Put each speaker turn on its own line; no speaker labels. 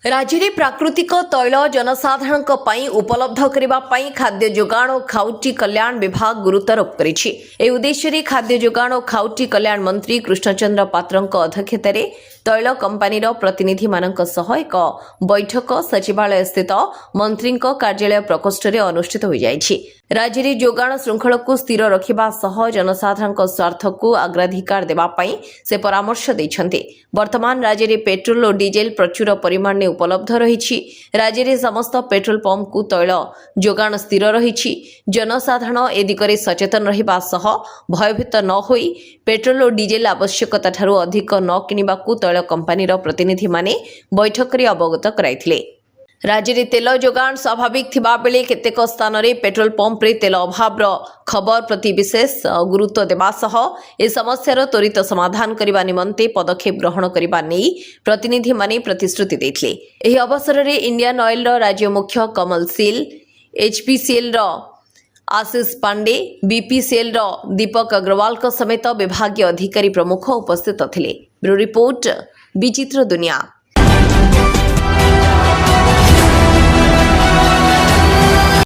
राज्य में प्राकृतिक तैल जनसाधारण उपलब्ध करने खाद्य जोगाण और खाउटी कल्याण विभाग गुरुत्वारोप कर उद्देश्य खाद्य जोगाण और खाउटी कल्याण मंत्री कृष्णचंद्र पात्र अध्यक्षतार तैल कंपानी प्रतिनिधि एक बैठक सचिवालय स्थित मंत्री कार्यालय प्रकोष्ठ में अनुष्ठित हो जाएगी। राज्य में जोगाण श्रृंखल को स्थिर रखा सह जनसाधारण स्वार्थ को अग्राधिकार देवाई से परामर्श देते। वर्तमान राज्य में पेट्रोल और डीजेल प्रचुर परिमाण में उपलब्ध रही। राज्य में समस्त पेट्रोल पंप को तैल जोगाण स्थिर रही। जनसाधारण ए दिगरे सचेतन रहिबा सह भयभीत न होई पेट्रोल और डीजेल आवश्यकता ठारू अधिक न किनिबाकू तैल कंपानी प्रतिनिधि माने बैठक में अवगत कराइथिले। राज्य में तेल जोगाण स्वाभाविक थिबा बेले केतेक स्थान में पेट्रोल पंप रे तेल अभाव खबर प्रति विशेष गुरुत्व देवा सह ए समस्यार त्वरित समाधान करने निमंते पदक्षेप ग्रहण करने नहीं प्रतिनिधि माने प्रतिश्रुति देथिले। एही अवसर में इंडियन ऑयल राज्य मुख्य कमल सील, एचपीसीएल आशीष पांडे, बीपीसीएल दीपक अग्रवाल समेत विभागीय अधिकारी प्रमुख उपस्थित थिले। ब्यूरो रिपोर्ट विचित्र दुनिया।